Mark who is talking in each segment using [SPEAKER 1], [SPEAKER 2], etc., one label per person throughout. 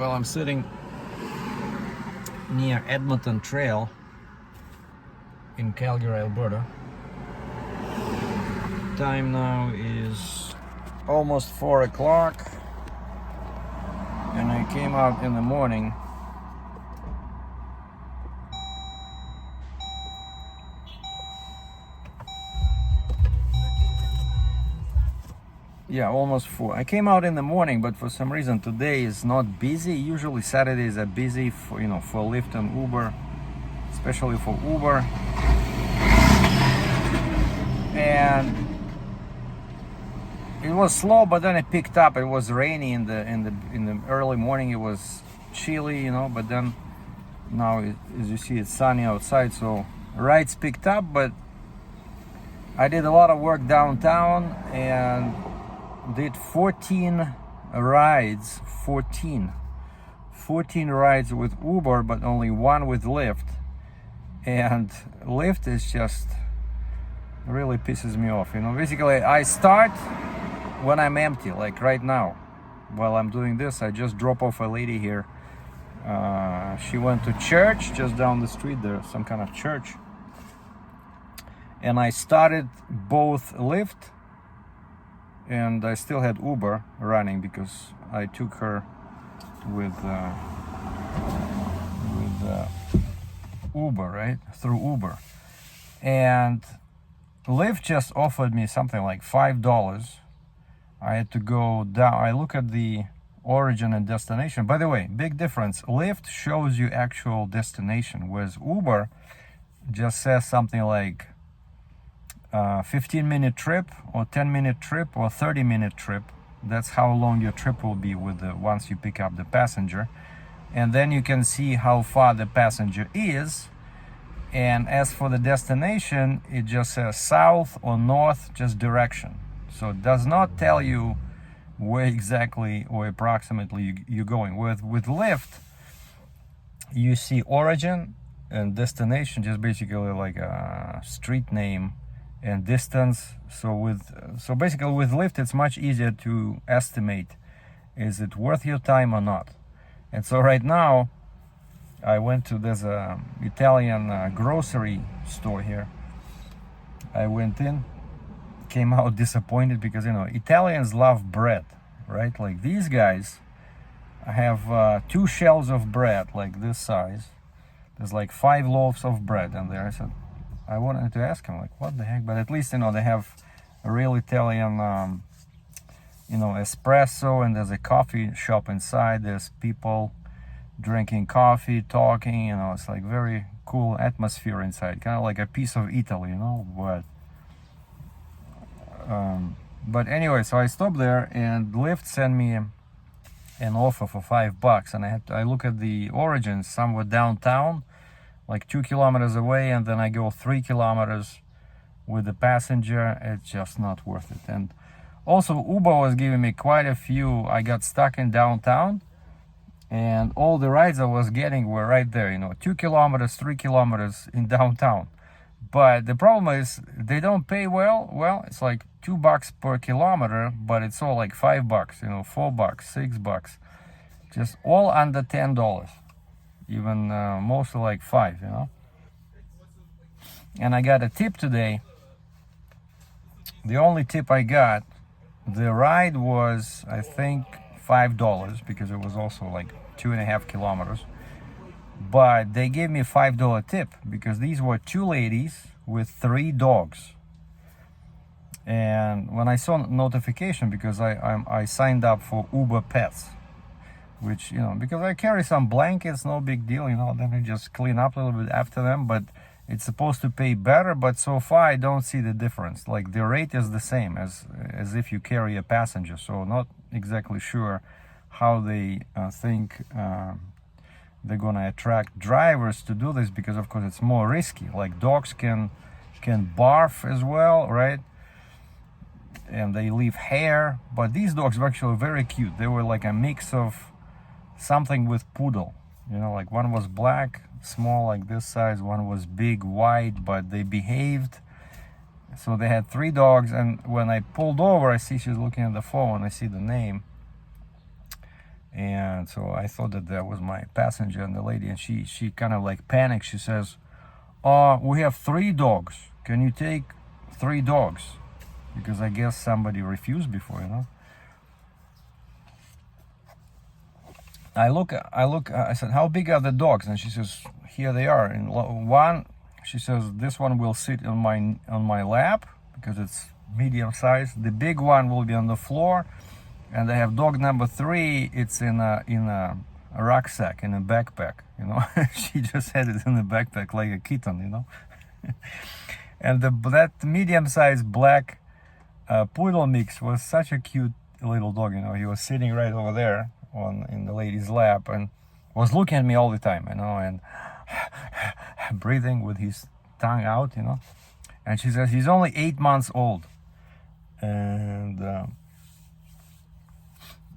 [SPEAKER 1] Well, I'm sitting near Edmonton Trail in Calgary, Alberta. Time now is almost 4 o'clock, and I came out in the morning. Yeah, almost 4. I came out in the morning, but for some reason today is not busy. Usually Saturdays are busy for for Lyft and Uber, especially for Uber. And it was slow, but then it picked up. It was rainy in the early morning. It was chilly, but then now as you see, it's sunny outside, so rides picked up. But I did a lot of work downtown and did 14 rides, 14 rides with Uber, but only one with Lyft. And Lyft is just really pisses me off. Basically I start when I'm empty, like right now. While I'm doing this, I just drop off a lady here. She went to church just down the street. There's some kind of church. And I started both Lyft and I still had Uber running because I took her with Uber, right? Through Uber. And Lyft just offered me something like $5. I had to go down. I look at the origin and destination. By the way, big difference. Lyft shows you actual destination, whereas Uber just says something like 15-minute trip or 10-minute trip or 30-minute trip. That's how long your trip will be once you pick up the passenger. And then you can see how far the passenger is. And as for the destination, it just says south or north, just direction. So it does not tell you where exactly or approximately you're going. With Lyft, you see origin and destination, just basically like a street name and distance. So basically with Lyft, it's much easier to estimate, is it worth your time or not? And so right now, I went to this Italian grocery store here. I went in, came out disappointed because Italians love bread, right? Like these guys have 2 shelves of bread like this size. There's like 5 loaves of bread in there. I said, I wanted to ask him, like, what the heck? But at least they have a real Italian espresso, and there's a coffee shop inside. There's people drinking coffee, talking, it's like very cool atmosphere inside, kind of like a piece of Italy, but anyway, so I stopped there and Lyft sent me an offer for $5, and I look at the origins somewhere downtown, like 2 kilometers away, and then I go 3 kilometers with the passenger. It's just not worth it. And also Uber was giving me quite a few. I got stuck in downtown, and all the rides I was getting were right there, 2 kilometers, 3 kilometers in downtown. But the problem is they don't pay well. Well, it's like $2 per kilometer, but it's all like $5, $4, $6, just all under $10, even mostly like $5, And I got a tip today. The only tip I got, the ride was, I think, $5 because it was also like 2.5 kilometers. But they gave me a $5 tip because these were 2 ladies with 3 dogs. And when I saw notification, because I signed up for Uber Pets, which because I carry some blankets, no big deal, then I just clean up a little bit after them. But it's supposed to pay better, but so far I don't see the difference. Like the rate is the same as if you carry a passenger. So not exactly sure how they think they're gonna attract drivers to do this, because of course it's more risky. Like dogs can barf as well, right? And they leave hair, but these dogs were actually very cute. They were like a mix of something with poodle, like one was black, small like this size, one was big, white, but they behaved. So they had 3 dogs, and when I pulled over, I see she's looking at the phone, I see the name, And so I thought that that was my passenger and the lady, and she kind of like panicked. She says, we have 3 dogs. Can you take 3 dogs? Because I guess somebody refused before, you know. I said, how big are the dogs? And she says, here they are. And one, she says, this one will sit on my lap because it's medium size. The big one will be on the floor. And I have dog number 3. It's in a rucksack, in a backpack, you know. She just had it in the backpack like a kitten, you know. And that medium-sized black poodle mix was such a cute little dog, you know. He was sitting right over there in the lady's lap and was looking at me all the time, you know, and breathing with his tongue out, you know. And she says he's only 8 months old, and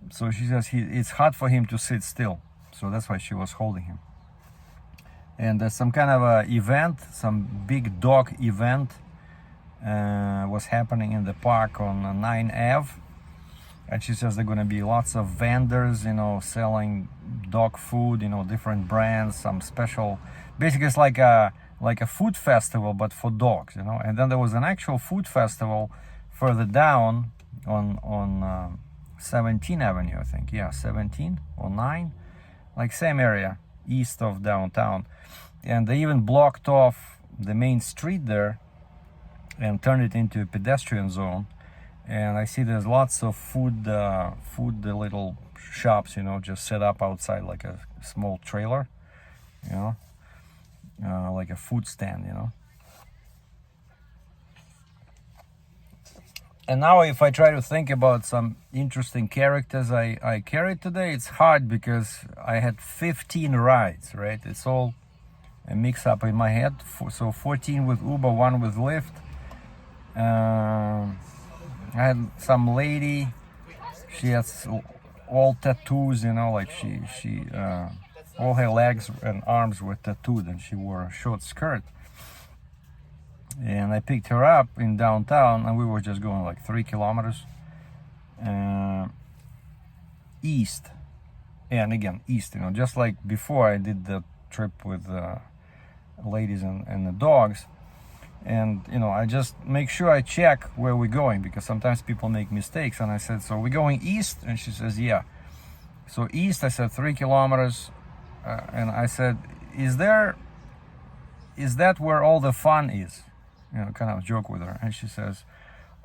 [SPEAKER 1] so she says it's hard for him to sit still, so that's why she was holding him. And there's some kind of a event, some big dog event was happening in the park on 9 Ave. And she says there are going to be lots of vendors, you know, selling dog food, you know, different brands, some special. Basically, it's like a food festival, but for dogs, you know. And then there was an actual food festival further down on 17th Avenue, I think. Yeah, 17 or 9, like same area east of downtown. And they even blocked off the main street there and turned it into a pedestrian zone. And I see there's lots of food little shops, you know, just set up outside like a small trailer, you know, like a food stand, you know. And now if I try to think about some interesting characters I carried today, it's hard because I had 15 rides, right? It's all a mix up in my head. So 14 with Uber, 1 with Lyft. I had some lady, she has all tattoos, you know, like she all her legs and arms were tattooed, and she wore a short skirt. And I picked her up in downtown, and we were just going like 3 kilometers east. And again, east, you know, just like before I did the trip with ladies and the dogs. And, you know, I just make sure I check where we're going, because sometimes people make mistakes. And I said, so we're going east? And she says, yeah. So east, I said 3 kilometers. And I said, is that where all the fun is? You know, kind of joke with her. And she says,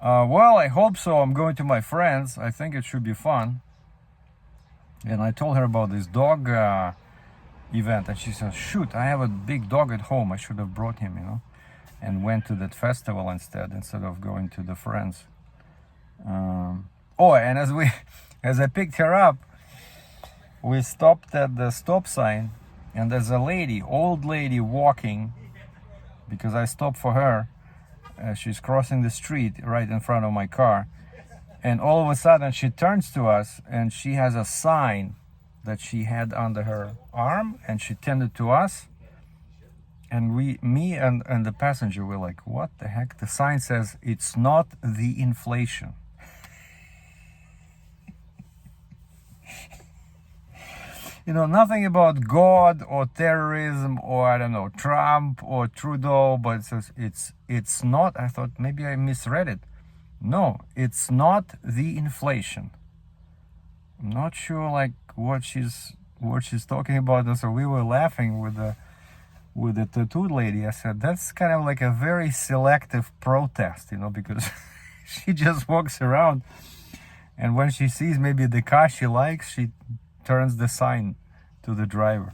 [SPEAKER 1] well, I hope so. I'm going to my friends. I think it should be fun. And I told her about this dog event. And she says, shoot, I have a big dog at home. I should have brought him, you know. And went to that festival instead of going to the friends. And as I picked her up, we stopped at the stop sign, and there's a old lady walking, because I stopped for her. She's crossing the street right in front of my car, and all of a sudden she turns to us, and she has a sign that she had under her arm, and she tended to us. And me and the passenger were like, what the heck? The sign says, it's not the inflation. You know, nothing about God or terrorism or, I don't know, Trump or Trudeau, but it says it's not. I thought maybe I misread it. No, it's not the inflation. I'm not sure like what she's talking about. And so we were laughing with the tattooed lady. I said, that's kind of like a very selective protest, you know, because she just walks around, and when she sees maybe the car she likes, she turns the sign to the driver.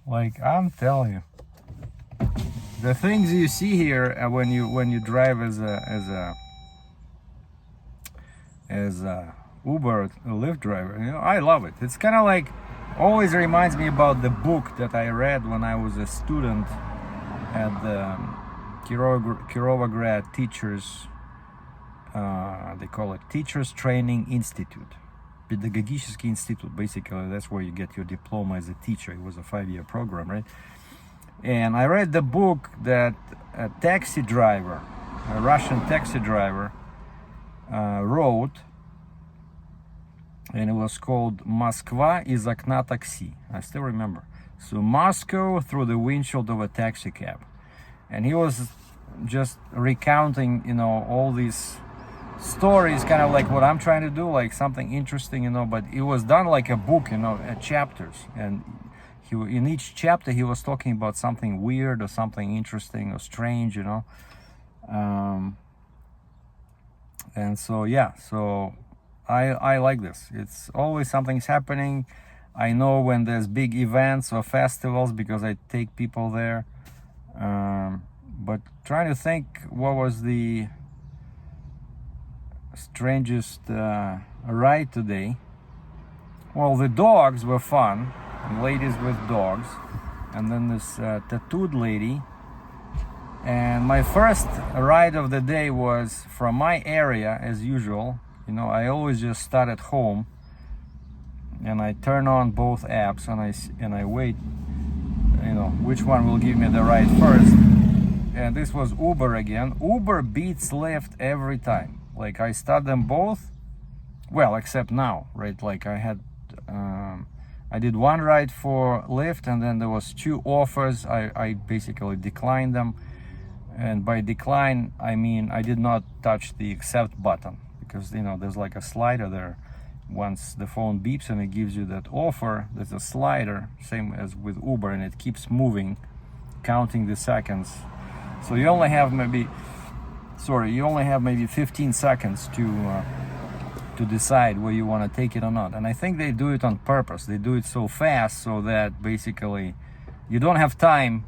[SPEAKER 1] Like, I'm telling you, the things you see here when you drive as a Uber or Lyft driver, you know, I love it. It's kind of like, always reminds me about the book that I read when I was a student at the Kirovograd Teachers, they call it Teachers Training Institute. Педагогический Institute, basically, that's where you get your diploma as a teacher. It was a 5-year program, right? And I read the book that a taxi driver, a Russian taxi driver, wrote. and it was called Moskva из окна такси. I still remember. So Moscow through the windshield of a taxi cab. And he was just recounting, you know, all these stories, kind of like what I'm trying to do, like something interesting, you know, but it was done like a book, you know, chapters. And he, in each chapter, he was talking about something weird or something interesting or strange, you know. And so, yeah, so I like this. It's always something's happening. I know when there's big events or festivals because I take people there. But trying to think what was the strangest ride today. Well, the dogs were fun, ladies with dogs, and then this tattooed lady. And my first ride of the day was from my area, as usual. You know, I always just start at home and I turn on both apps and I wait, you know, which one will give me the ride first. And this was Uber again. Uber beats Lyft every time. Like, I start them both, well, except now, right? Like, I did one ride for Lyft, and then there was 2 offers. I basically declined them, and by decline I mean I did not touch the accept button, because, you know, there's like a slider there. Once the phone beeps and it gives you that offer, there's a slider, same as with Uber, and it keeps moving, counting the seconds. So you only have maybe 15 seconds to decide where you want to take it or not. And I think they do it on purpose. They do it so fast so that basically you don't have time,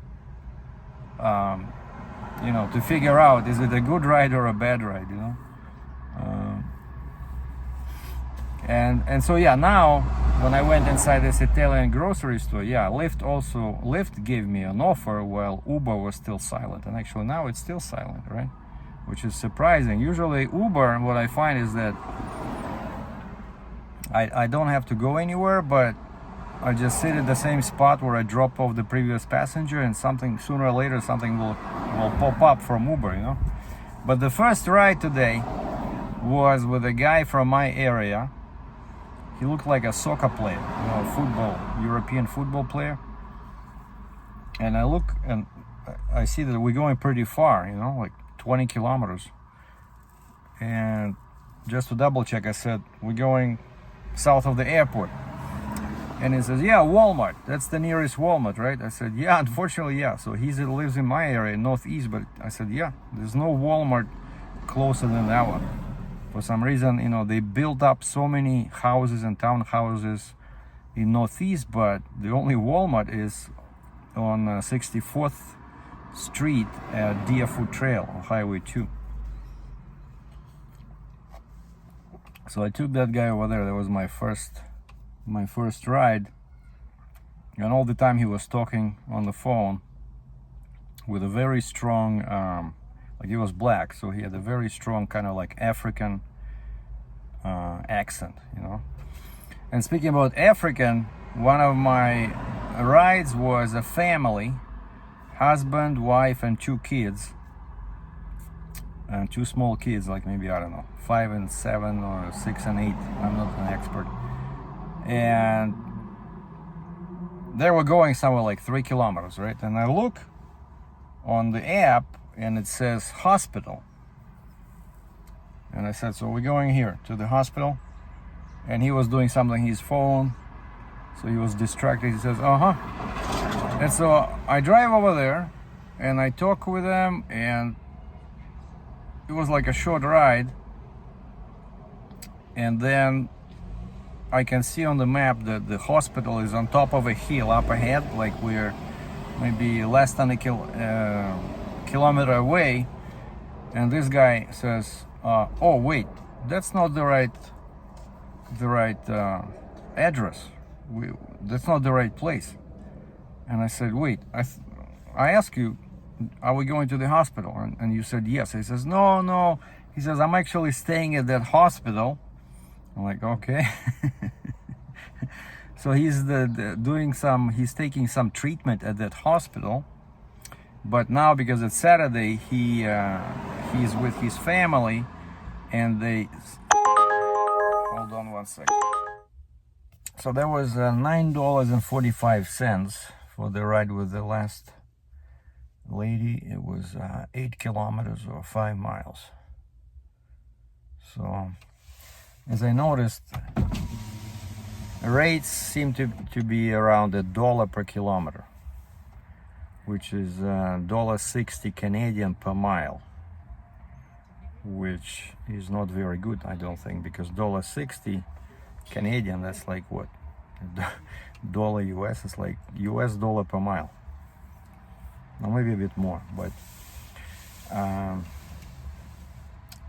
[SPEAKER 1] you know, to figure out, is it a good ride or a bad ride, you know. And so, yeah, now when I went inside this Italian grocery store, yeah, Lyft gave me an offer while Uber was still silent. And actually now it's still silent, right? Which is surprising. Usually Uber, what I find is that I don't have to go anywhere, but I just sit at the same spot where I drop off the previous passenger, and something, sooner or later, something will pop up from Uber, you know. But the first ride today was with a guy from my area. He looked like a soccer player, you know, European football player. And I look and I see that we're going pretty far, you know, like 20 kilometers. And just to double check, I said, we're going south of the airport. And he says, yeah, Walmart, that's the nearest Walmart, right? I said, yeah, unfortunately, yeah. So he lives in my area, northeast, but I said, yeah, there's no Walmart closer than that one. For some reason, you know, they built up so many houses and townhouses in northeast, but the only Walmart is on 64th Street at Deerfoot Trail on Highway 2. So I took that guy over there. That was my first ride, and all the time he was talking on the phone with a very strong, like, he was black, so he had a very strong kind of like African accent, you know. And speaking about African, one of my rides was a family, husband, wife, and 2 kids, and 2 small kids, like maybe, I don't know, 5 and 7 or 6 and 8. I'm not an expert. And they were going somewhere like 3 kilometers, right? And I look on the app and it says hospital. And I said, so we're going here to the hospital. And he was doing something on his phone, so he was distracted. He says, And so I drive over there and I talk with him, and it was like a short ride. And then I can see on the map that the hospital is on top of a hill up ahead, like we're maybe less than a kilometer away. And this guy says, oh wait, that's not the right address. That's not the right place. And I said, wait, I asked you, are we going to the hospital? And you said yes. He says, no. He says, I'm actually staying at that hospital. I'm like, okay. So he's he's taking some treatment at that hospital. But now, because it's Saturday, he's with his family, and hold on one second. So that was $9.45 for the ride with the last lady. It was 8 kilometers or 5 miles. So as I noticed, rates seem to be around $1 per kilometer, which is $1.60 Canadian per mile, which is not very good, I don't think, because $1.60 Canadian, that's like what? Dollar US is like US dollar per mile. Or maybe a bit more, but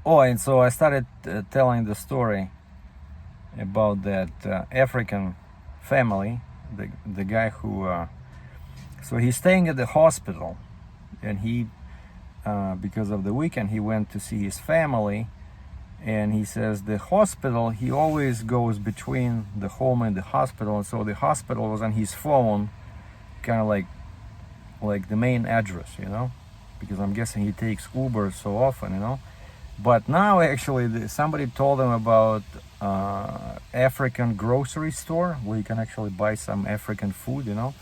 [SPEAKER 1] oh, and so I started telling the story about that African family, the guy who so he's staying at the hospital, and he because of the weekend he went to see his family, and he says the hospital, he always goes between the home and the hospital, and so the hospital was on his phone, kind of like the main address, you know, because I'm guessing he takes Uber so often, you know. But now actually somebody told him about African grocery store where you can actually buy some African food, you know,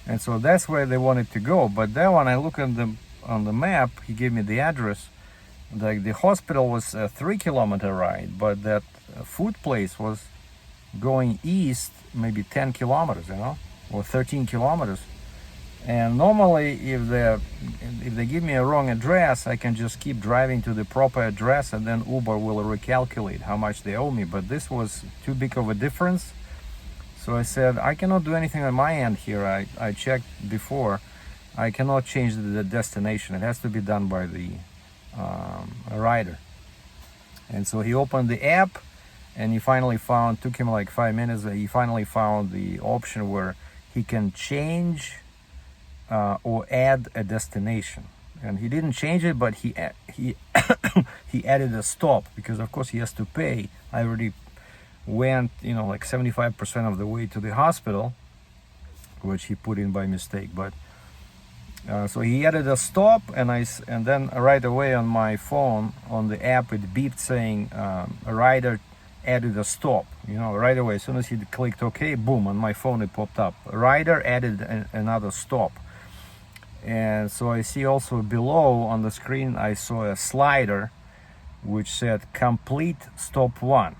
[SPEAKER 1] and so that's where they wanted to go. But then when I look on the map, he gave me the address. Like the hospital was a 3-kilometer ride, but that food place was going east maybe 10 kilometers, you know, or 13 kilometers. And normally if they give me a wrong address, I can just keep driving to the proper address, and then Uber will recalculate how much they owe me. But this was too big of a difference, so I said I cannot do anything on my end here. I checked before, I cannot change the destination. It has to be done by the rider. And so he opened the app, and he finally found, took him like 5 minutes, he finally found the option where he can change or add a destination. And he didn't change it, but he he added a stop, because of course he has to pay. I already went, you know, like 75% of the way to the hospital, which he put in by mistake. But so he added a stop, and then right away on my phone, on the app, it beeped saying a rider added a stop. You know, right away, as soon as he clicked OK, boom, on my phone it popped up. A rider added another stop. And so I see also below on the screen, I saw a slider which said complete stop 1.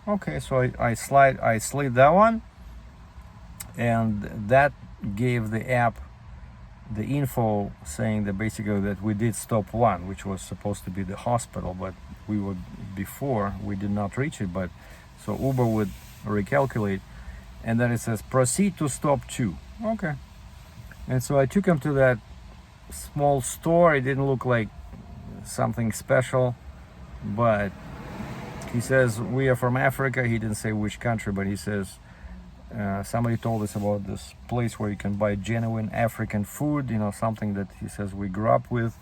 [SPEAKER 1] Okay, so I slid that one, and that gave the app the info saying that basically that we did stop 1, which was supposed to be the hospital, but we did not reach it. But so Uber would recalculate, and then it says proceed to stop 2. Okay. And so I took him to that small store. It didn't look like something special, but he says we are from Africa. He didn't say which country, but he says somebody told us about this place where you can buy genuine African food, you know, something that he says we grew up with.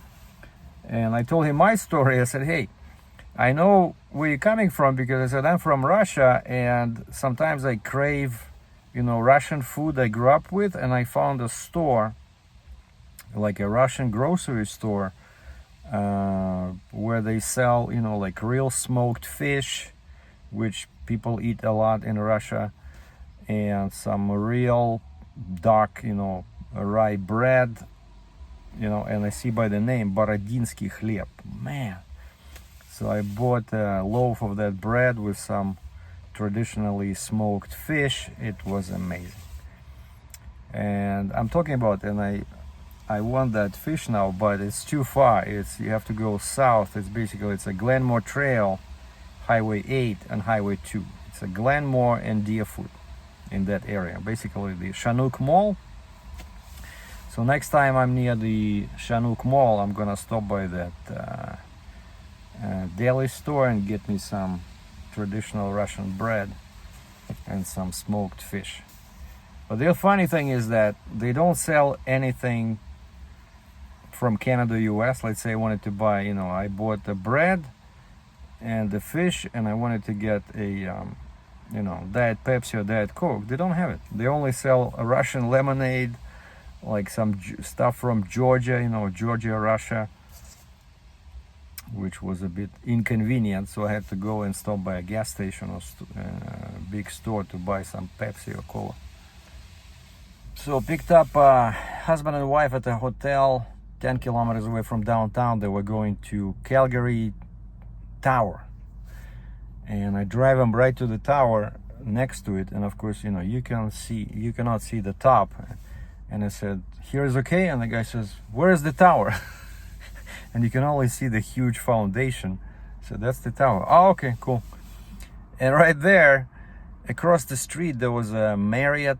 [SPEAKER 1] And I told him my story. I said, hey, I know where you're coming from, because I said I'm from Russia, and sometimes I crave, you know, Russian food I grew up with. And I found a store, like a Russian grocery store, where they sell, you know, like real smoked fish, which people eat a lot in Russia, and some real dark, you know, rye bread, you know, and I see by the name Borodinsky хлеб. Man. So I bought a loaf of that bread with some traditionally smoked fish. It was amazing. And I'm talking about, and I want that fish now, but it's too far. You have to go south. It's a Glenmore Trail, Highway 8 and Highway 2. It's a Glenmore and Deerfoot in that area. Basically the Chinook Mall. So next time I'm near the Chinook Mall, I'm gonna stop by that deli store and get me some traditional Russian bread and some smoked fish. But the funny thing is that they don't sell anything from Canada, US. Let's say I wanted to buy, you know, I bought the bread and the fish, and I wanted to get a, you know, Diet Pepsi or Diet Coke. They don't have it. They only sell a Russian lemonade, like some stuff from Georgia, you know, Georgia, Russia, which was a bit inconvenient, so I had to go and stop by a gas station or big store to buy some Pepsi or Cola. So picked up husband and wife at a hotel 10 kilometers away from downtown. They were going to Calgary Tower, and I drive them right to the tower next to it, and of course, you know, you cannot see the top. And I said, here is okay, and the guy says, where is the tower? And you can only see the huge foundation. So that's the tower. Oh, okay, cool. And right there across the street there was a Marriott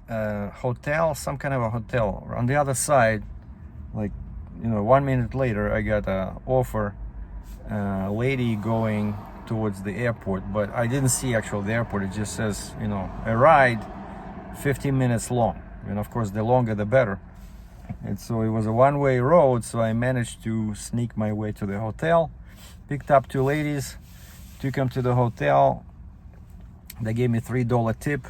[SPEAKER 1] hotel, some kind of a hotel. On the other side, like, you know, 1 minute later I got an offer, lady going towards the airport, but I didn't see actually the airport. It just says, you know, a ride 15 minutes long, and of course the longer the better. And so it was a one-way road, so I managed to sneak my way to the hotel, picked up two ladies, took them to the hotel. They gave me $3 tip,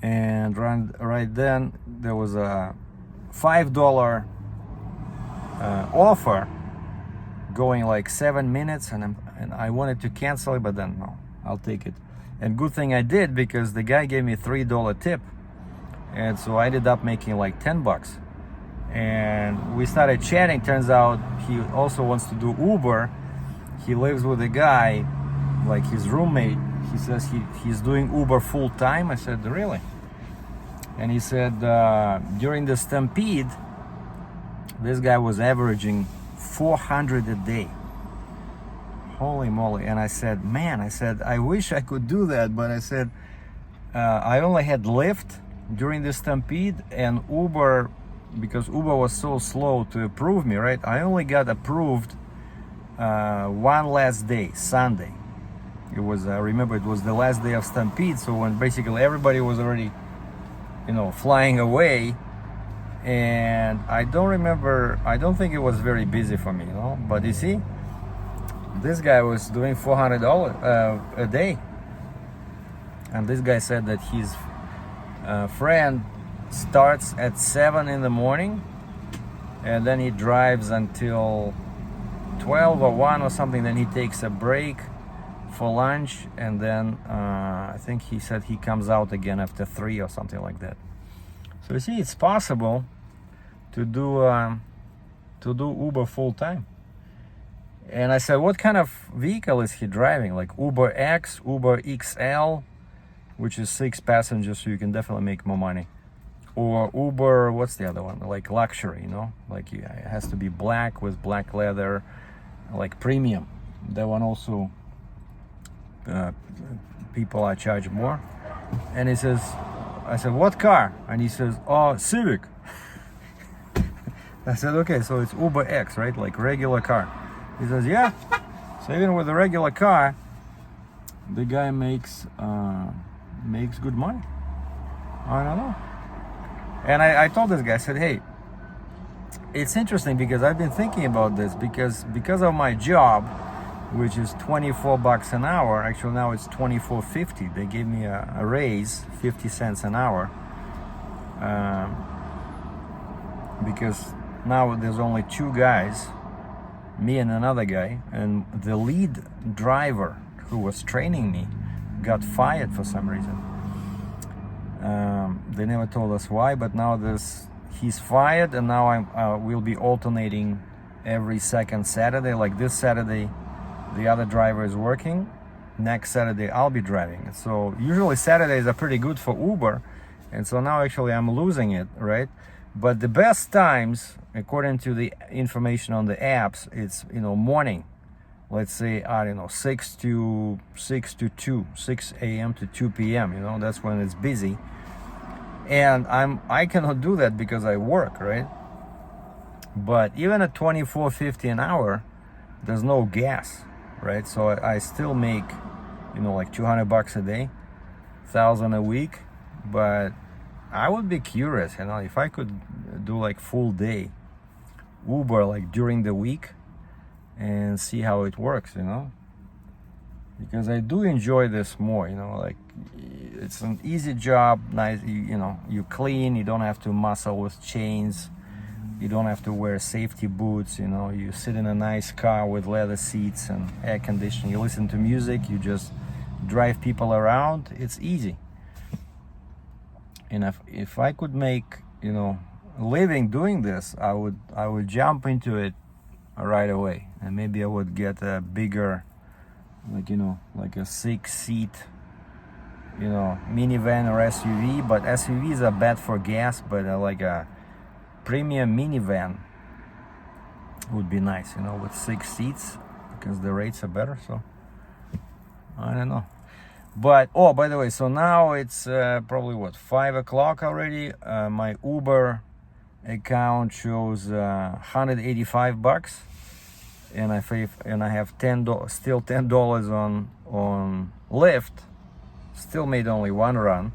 [SPEAKER 1] and right then there was a $5 offer going like 7 minutes, and I wanted to cancel it, but then no, I'll take it. And good thing I did, because the guy gave me $3 tip, and so I ended up making like $10. And we started chatting. Turns out he also wants to do Uber. He lives with a guy, like his roommate. He says he's doing Uber full time. I said, really? And he said during the stampede, this guy was averaging 400 a day. Holy moly. And I said, man, I wish I could do that, but I said, I only had Lyft during the stampede, and Uber, because Uber was so slow to approve me, right? I only got approved one last day, Sunday. It was, remember, it was the last day of stampede, so when basically everybody was already, you know, flying away. And I don't think it was very busy for me, you know. But you see, this guy was doing $400 a day. And this guy said that his friend starts at 7 in the morning, and then he drives until 12 or 1 or something. Then he takes a break for lunch, and then I think he said he comes out again after 3 or something like that. So you see, it's possible to do Uber full time. And I said, what kind of vehicle is he driving? Like Uber X, Uber XL, which is 6 passengers, so you can definitely make more money. Or Uber, what's the other one? Like luxury, you know? Like it has to be black with black leather, like premium. That one also, people are charged more. And he says, I said, what car? And he says, oh, Civic. I said, okay, so it's Uber X, right? Like regular car. He says, yeah. So even with a regular car, the guy makes good money. I don't know. And I told this guy, I said, hey, it's interesting because I've been thinking about this because of my job, which is $24 an hour. Actually, now it's $24.50. They gave me a raise, 50 cents an hour, because now there's only 2 guys, me and another guy, and the lead driver who was training me got fired for some reason. They never told us why, but now he's fired, and now we'll be alternating every second Saturday. Like this Saturday, the other driver is working. Next Saturday, I'll be driving. So usually Saturdays are pretty good for Uber, and so now actually I'm losing it, right? But the best times, according to the information on the apps, it's, you know, morning. Let's say, I don't know, 6 a.m. to 2 p.m. You know, that's when it's busy. And I cannot do that because I work, right? But even at $24.50 an hour, there's no gas, right? So I still make, you know, like $200 a day, $1,000 a week. But I would be curious, you know, if I could do like full day Uber, like during the week, and see how it works, you know, because I do enjoy this more, you know, like it's an easy job, nice, you know, you clean, you don't have to muscle with chains You don't have to wear safety boots, you know. You sit in a nice car with leather seats and air conditioning. You listen to music, you just drive people around. It's easy. And if I could make, you know, a living doing this, I would jump into it right away. And maybe I would get a bigger, like, you know, like a 6-seat, you know, minivan or SUV. But SUVs are bad for gas, but like a premium minivan would be nice, you know, with 6 seats, because the rates are better. So I don't know. But oh, by the way, so now it's probably what, 5 o'clock already. My Uber account shows $185, and I have still $10 on Lyft. Still made only one run,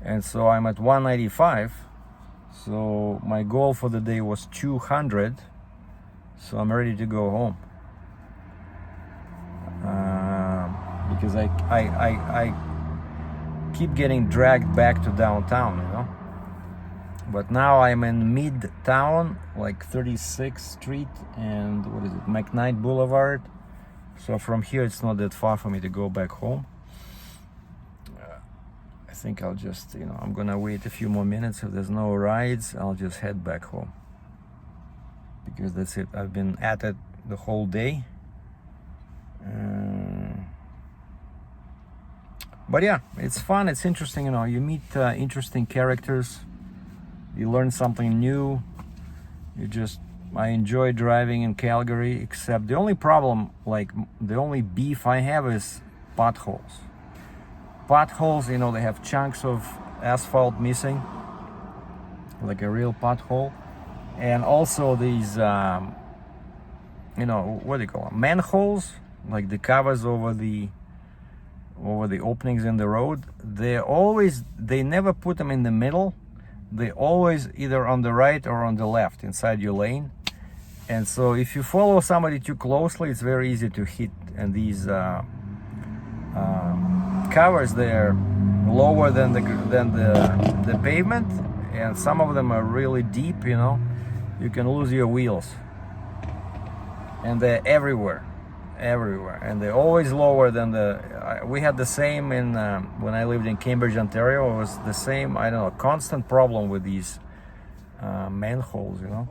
[SPEAKER 1] and so I'm at 195. So my goal for the day was 200. So I'm ready to go home. Because I keep getting dragged back to downtown, you know. But now I'm in Midtown, like 36th Street and what is it, McKnight Boulevard. So from here it's not that far for me to go back home. I think I'll just, you know, I'm gonna wait a few more minutes. If there's no rides, I'll just head back home, because that's it. I've been at it the whole day. But yeah, it's fun, it's interesting, you know. You meet interesting characters, you learn something new. I enjoy driving in Calgary, except the only problem, like the only beef I have is potholes. Potholes, you know, they have chunks of asphalt missing, like a real pothole. And also these, you know, what do you call them? Manholes, like the covers over the openings in the road. They never put them in the middle. They always either on the right or on the left inside your lane. And so if you follow somebody too closely, it's very easy to hit. And these covers, they're lower than the pavement, and some of them are really deep, you know. You can lose your wheels, and they're everywhere, and they're always lower than we had the same in when I lived in Cambridge, Ontario. It was the same, I don't know, constant problem with these manholes, you know.